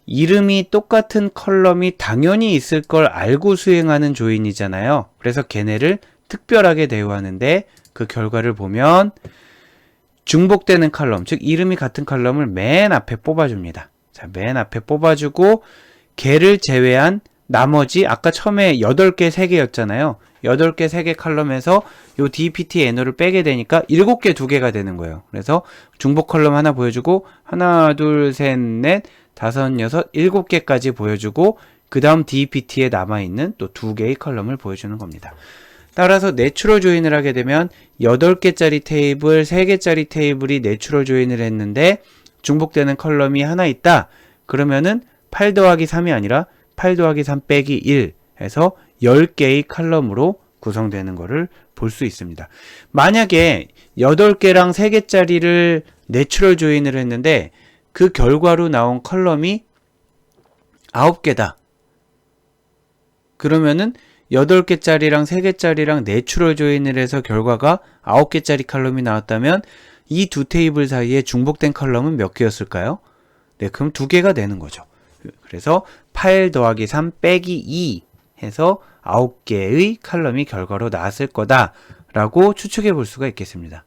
이름이 똑같은 컬럼이 당연히 있을 걸 알고 수행하는 조인이잖아요. 그래서 걔네를 특별하게 대우하는데 그 결과를 보면 중복되는 컬럼, 즉 이름이 같은 컬럼을 맨 앞에 뽑아줍니다. 자, 맨 앞에 뽑아주고 걔를 제외한 나머지 아까 처음에 8개 3개였잖아요. 8개 3개 컬럼에서 요 DPT NO를 빼게 되니까 7개 2개가 되는 거예요. 그래서 중복 컬럼 하나 보여주고 하나, 둘, 셋, 넷, 다섯, 여섯, 7개까지 보여주고 그 다음 DPT에 남아있는 또 2개의 컬럼을 보여주는 겁니다. 따라서 내추럴 조인을 하게 되면 8개짜리 테이블, 3개짜리 테이블이 내추럴 조인을 했는데 중복되는 컬럼이 하나 있다. 그러면은 8 더하기 3이 아니라 8 더하기 3 빼기 1 해서 10개의 칼럼으로 구성되는 거를 볼 수 있습니다. 만약에 8개랑 3개짜리를 내추럴 조인을 했는데 그 결과로 나온 컬럼이 9개다. 그러면은 8개짜리랑 3개짜리랑 내추럴 조인을 해서 결과가 9개짜리 컬럼이 나왔다면 이 두 테이블 사이에 중복된 컬럼은 몇 개였을까요? 네, 그럼 2개가 되는 거죠. 그래서 8 더하기 3 빼기 2 해서 9개의 컬럼이 결과로 나왔을 거다라고 추측해 볼 수가 있겠습니다.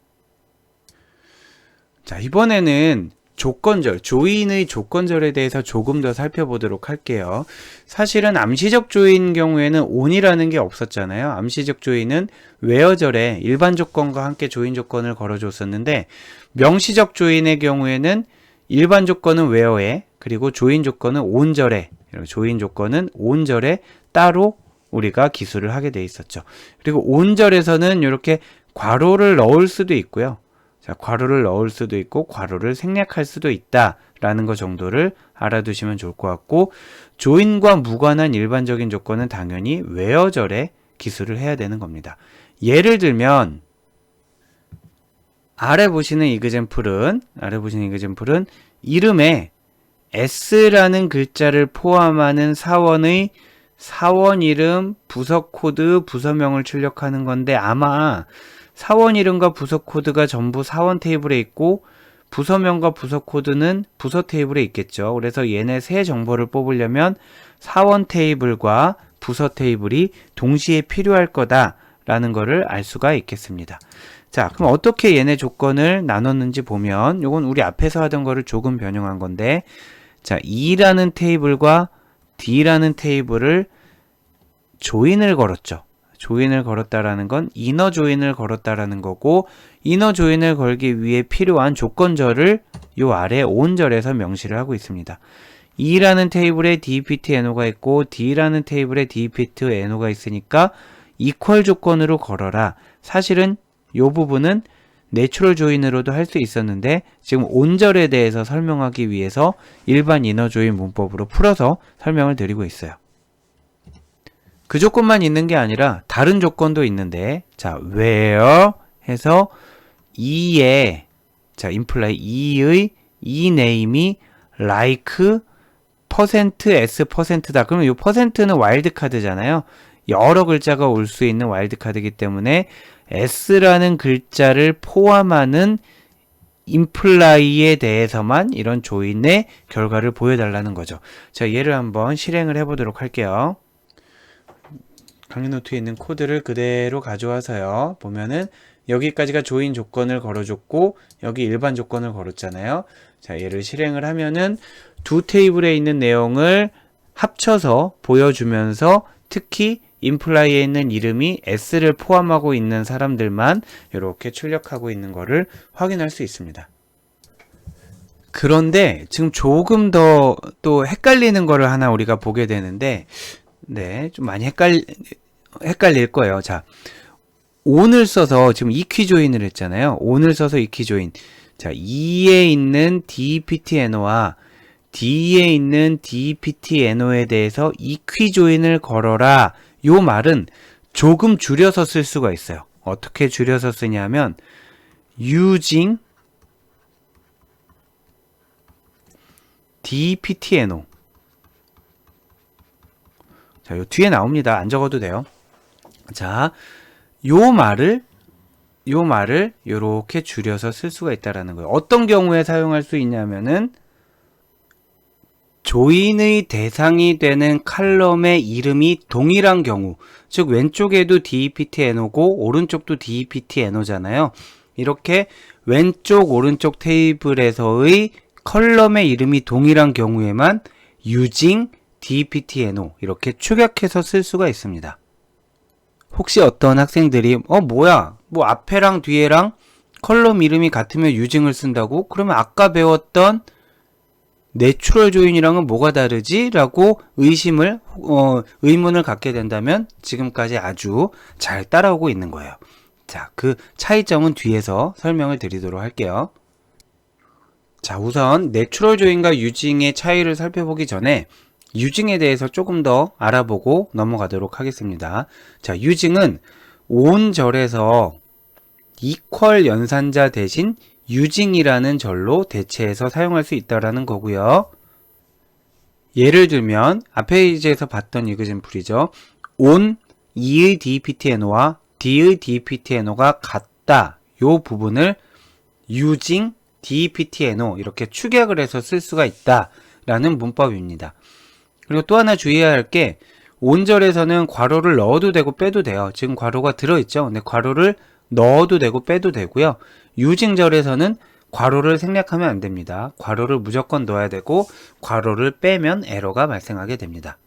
자, 이번에는 조건절, 조인의 조건절에 대해서 조금 더 살펴보도록 할게요. 사실은 암시적 조인 경우에는 on이라는 게 없었잖아요. 암시적 조인은 where절에 일반 조건과 함께 조인 조건을 걸어줬었는데 명시적 조인의 경우에는 일반 조건은 where에 그리고 조인 조건은 on절에 조인 조건은 on절에 따로 우리가 기술을 하게 돼 있었죠. 그리고 on절에서는 이렇게 괄호를 넣을 수도 있고요. 자, 괄호를 넣을 수도 있고 괄호를 생략할 수도 있다라는 것 정도를 알아두시면 좋을 것 같고 조인과 무관한 일반적인 조건은 당연히 where절에 기술을 해야 되는 겁니다. 예를 들면 아래 보시는 이그젬플은 이름에 S라는 글자를 포함하는 사원의 사원 이름, 부서 코드, 부서명을 출력하는 건데 아마 사원 이름과 부서 코드가 전부 사원 테이블에 있고 부서명과 부서 코드는 부서 테이블에 있겠죠. 그래서 얘네 세 정보를 뽑으려면 사원 테이블과 부서 테이블이 동시에 필요할 거다라는 것을 알 수가 있겠습니다. 자, 그럼 어떻게 얘네 조건을 나눴는지 보면 요건 우리 앞에서 하던 거를 조금 변형한 건데 자, E라는 테이블과 D라는 테이블을 조인을 걸었죠. 조인을 걸었다라는 건 이너 조인을 걸었다라는 거고 이너 조인을 걸기 위해 필요한 조건절을 요 아래 on절에서 명시를 하고 있습니다. E라는 테이블에 dptno가 있고 D라는 테이블에 dptno가 있으니까 equal 조건으로 걸어라. 사실은 요 부분은 내추럴 조인으로도 할 수 있었는데 지금 on절에 대해서 설명하기 위해서 일반 이너 조인 문법으로 풀어서 설명을 드리고 있어요. 그 조건만 있는 게 아니라 다른 조건도 있는데 자, where 해서 E의 자, imply E의 E name이 like %s%다. 그러면 이 %는 와일드카드잖아요. 여러 글자가 올 수 있는 와일드카드이기 때문에 S라는 글자를 포함하는 imply에 대해서만 이런 조인의 결과를 보여달라는 거죠. 자, 얘를 한번 실행을 해보도록 할게요. 강의 노트에 있는 코드를 그대로 가져와서요. 보면은 여기까지가 조인 조건을 걸어줬고 여기 일반 조건을 걸었잖아요. 자, 얘를 실행을 하면은 두 테이블에 있는 내용을 합쳐서 보여주면서 특히 imply에 있는 이름이 s를 포함하고 있는 사람들만 이렇게 출력하고 있는 거를 확인할 수 있습니다. 그런데 지금 조금 더 또 헷갈리는 거를 하나 우리가 보게 되는데 네, 좀 많이 헷갈릴 거예요. 자, on을 써서 지금 equi 조인을 했잖아요. on을 써서 equi 조인. 자, E에 있는 dptno와 D에 있는 dptno에 대해서 equi 조인을 걸어라. 요 말은 조금 줄여서 쓸 수가 있어요. 어떻게 줄여서 쓰냐면 using dptno. 자, 요 뒤에 나옵니다. 안 적어도 돼요. 자, 요 말을 요렇게 줄여서 쓸 수가 있다라는 거예요. 어떤 경우에 사용할 수 있냐면은 조인의 대상이 되는 칼럼의 이름이 동일한 경우, 즉 왼쪽에도 dptno고 오른쪽도 dptno잖아요. 이렇게 왼쪽 오른쪽 테이블에서의 컬럼의 이름이 동일한 경우에만 using dptno 이렇게 축약해서 쓸 수가 있습니다. 혹시 어떤 학생들이 뭐야, 뭐 앞에랑 뒤에랑 컬럼 이름이 같으면 using을 쓴다고? 그러면 아까 배웠던 내추럴 조인이랑은 뭐가 다르지? 라고 의문을 갖게 된다면 지금까지 아주 잘 따라오고 있는 거예요. 자, 그 차이점은 뒤에서 설명을 드리도록 할게요. 자, 우선 내추럴 조인과 using의 차이를 살펴보기 전에 using에 대해서 조금 더 알아보고 넘어가도록 하겠습니다. 자, using은 온절에서 equal 연산자 대신 using이라는 절로 대체해서 사용할 수 있다라는 거고요. 예를 들면 앞 페이지에서 봤던 이그젠플이죠. on e의 dptno와 d의 dptno가 같다. 요 부분을 using dptno 이렇게 축약을 해서 쓸 수가 있다라는 문법입니다. 그리고 또 하나 주의해야 할 게 온절에서는 괄호를 넣어도 되고 빼도 돼요. 지금 괄호가 들어있죠. 근데 괄호를 넣어도 되고 빼도 되고요. using절에서는 괄호를 생략하면 안 됩니다. 괄호를 무조건 넣어야 되고 괄호를 빼면 에러가 발생하게 됩니다.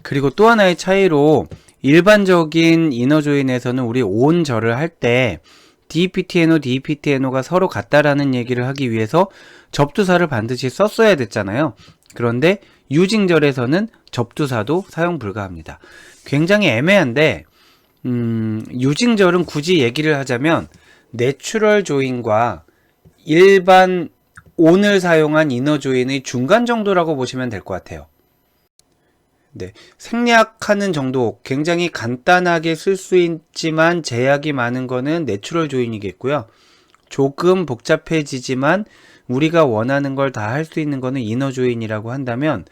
그리고 또 하나의 차이로 일반적인 이너 조인에서는 우리 온절을 할 때 dptno, dptno가 서로 같다라는 얘기를 하기 위해서 접두사를 반드시 썼어야 됐잖아요. 그런데 using절에서는 접두사도 사용 불가합니다. 굉장히 애매한데 using절은 굳이 얘기를 하자면 내추럴 조인과 일반 on을 사용한 이너 조인의 중간 정도라고 보시면 될 것 같아요. 네, 생략하는 정도 굉장히 간단하게 쓸 수 있지만 제약이 많은 거는 내추럴 조인이겠고요. 조금 복잡해지지만 우리가 원하는 걸 다 할 수 있는 거는 이너 조인이라고 한다면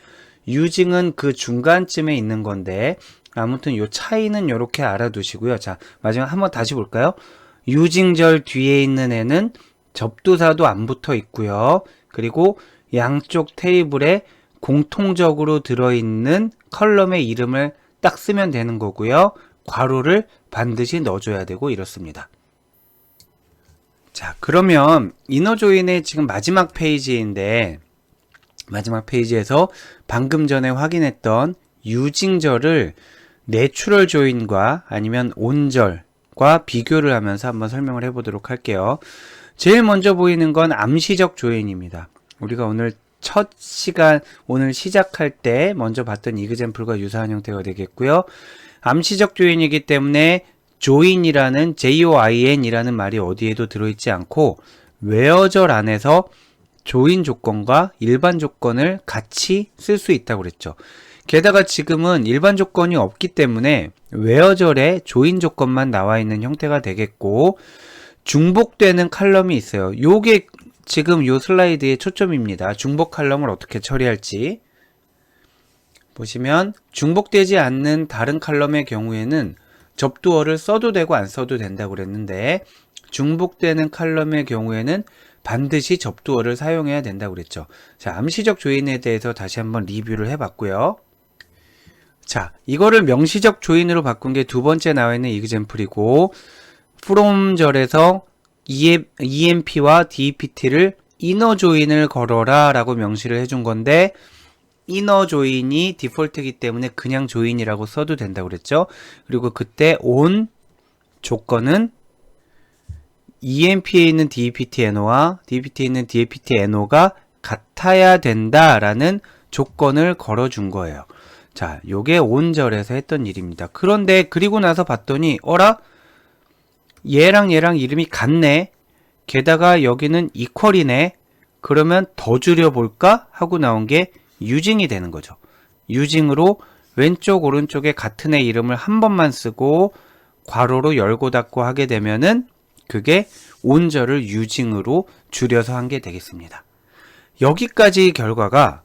using은 그 중간쯤에 있는 건데 아무튼 요 차이는 이렇게 알아두시고요. 자, 마지막 한번 다시 볼까요? using절 뒤에 있는 애는 접두사도 안 붙어 있고요. 그리고 양쪽 테이블에 공통적으로 들어있는 컬럼의 이름을 딱 쓰면 되는 거고요. 괄호를 반드시 넣어줘야 되고 이렇습니다. 자, 그러면 이너 조인의 지금 마지막 페이지인데 마지막 페이지에서 방금 전에 확인했던 using절을 내추럴 조인과 아니면 온절과 비교를 하면서 한번 설명을 해보도록 할게요. 제일 먼저 보이는 건 암시적 조인입니다. 우리가 오늘 첫 시간, 오늘 시작할 때 먼저 봤던 이그젠플과 유사한 형태가 되겠고요. 암시적 조인이기 때문에 join이라는 join이라는 말이 어디에도 들어있지 않고 where절 안에서 조인 조건과 일반 조건을 같이 쓸 수 있다고 그랬죠. 게다가 지금은 일반 조건이 없기 때문에 where절에 조인 조건만 나와 있는 형태가 되겠고 중복되는 칼럼이 있어요. 요게 지금 요 슬라이드의 초점입니다. 중복 칼럼을 어떻게 처리할지 보시면 중복되지 않는 다른 칼럼의 경우에는 접두어를 써도 되고 안 써도 된다고 그랬는데 중복되는 칼럼의 경우에는 반드시 접두어를 사용해야 된다고 그랬죠. 자, 암시적 조인에 대해서 다시 한번 리뷰를 해봤고요. 자, 이거를 명시적 조인으로 바꾼 게 두 번째 나와 있는 이그젠플이고 from절에서 EMP와 DPT를 이너 조인을 걸어라 라고 명시를 해준 건데 이너 조인이 디폴트이기 때문에 그냥 조인이라고 써도 된다고 그랬죠. 그리고 그때 on 조건은 EMP에 있는 DPTNO와 DPT에 있는 DPTNO가 같아야 된다라는 조건을 걸어준 거예요. 자, 요게 on절에서 했던 일입니다. 그런데 그리고 나서 봤더니 어라? 얘랑 이름이 같네. 게다가 여기는 equal이네. 그러면 더 줄여볼까? 하고 나온 게 using이 되는 거죠. using으로 왼쪽 오른쪽에 같은 애 이름을 한 번만 쓰고 괄호로 열고 닫고 하게 되면은 그게 온절을 using으로 줄여서 한 게 되겠습니다. 여기까지 결과가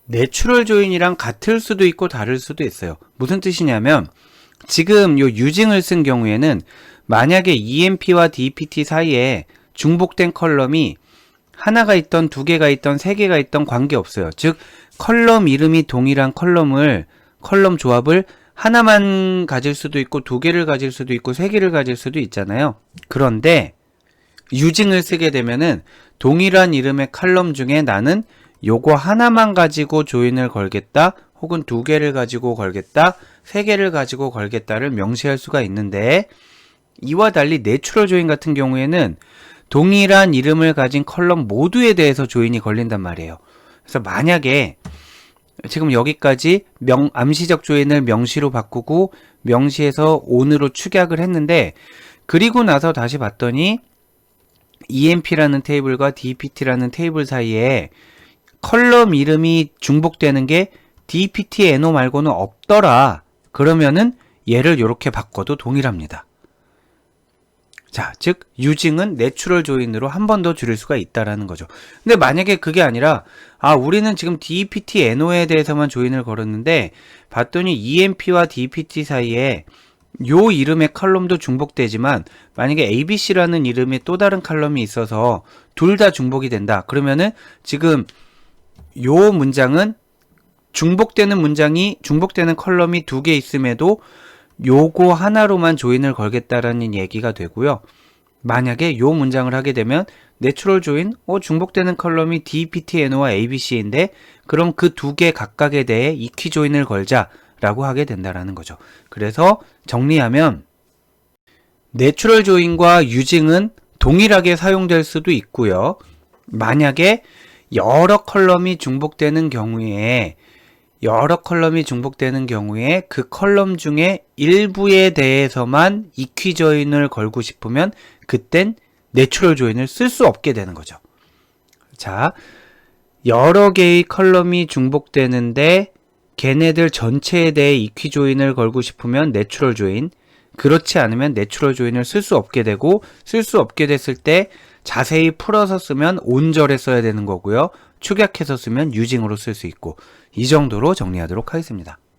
내추럴 조인이랑 같을 수도 있고 다를 수도 있어요. 무슨 뜻이냐면 지금 요 using을 쓴 경우에는 만약에 EMP와 DPT 사이에 중복된 컬럼이 하나가 있던 두 개가 있던 세 개가 있던 관계없어요. 즉 컬럼 이름이 동일한 컬럼 조합을 하나만 가질 수도 있고 두 개를 가질 수도 있고 세 개를 가질 수도 있잖아요. 그런데 using을 쓰게 되면은 동일한 이름의 컬럼 중에 나는 요거 하나만 가지고 조인을 걸겠다 혹은 두 개를 가지고 걸겠다 세 개를 가지고 걸겠다를 명시할 수가 있는데 이와 달리 내추럴 조인 같은 경우에는 동일한 이름을 가진 컬럼 모두에 대해서 조인이 걸린단 말이에요. 그래서 만약에 지금 여기까지 암시적 조인을 명시로 바꾸고 명시에서 on으로 축약을 했는데 그리고 나서 다시 봤더니 EMP라는 테이블과 DPT라는 테이블 사이에 컬럼 이름이 중복되는 게 DPTNO 말고는 없더라. 그러면은 얘를 이렇게 바꿔도 동일합니다. 자, 즉 유징은 내추럴 조인으로 한 번 더 줄일 수가 있다라는 거죠. 근데 만약에 그게 아니라 우리는 지금 DEPT NO에 대해서만 조인을 걸었는데 봤더니 EMP와 DEPT 사이에 요 이름의 컬럼도 중복되지만 만약에 ABC라는 이름의 또 다른 컬럼이 있어서 둘 다 중복이 된다. 그러면은 지금 요 문장은 중복되는 컬럼이 두 개 있음에도 요거 하나로만 조인을 걸겠다라는 얘기가 되고요. 만약에 요 문장을 하게 되면 내추럴 조인, 중복되는 컬럼이 DEPT, NO와 ABC인데 그럼 그 두 개 각각에 대해 이퀴 조인을 걸자라고 하게 된다라는 거죠. 그래서 정리하면 내추럴 조인과 유징은 동일하게 사용될 수도 있고요. 만약에 여러 컬럼이 중복되는 경우에 그 컬럼 중에 일부에 대해서만 이퀴 조인을 걸고 싶으면 그땐 내추럴 조인을 쓸 수 없게 되는 거죠. 자, 여러 개의 컬럼이 중복되는데 걔네들 전체에 대해 이퀴 조인을 걸고 싶으면 내추럴 조인, 그렇지 않으면 내추럴 조인을 쓸 수 없게 되고, 쓸 수 없게 됐을 때 자세히 풀어서 쓰면 온절에 써야 되는 거고요. 축약해서 쓰면 유징으로 쓸 수 있고, 이 정도로 정리하도록 하겠습니다.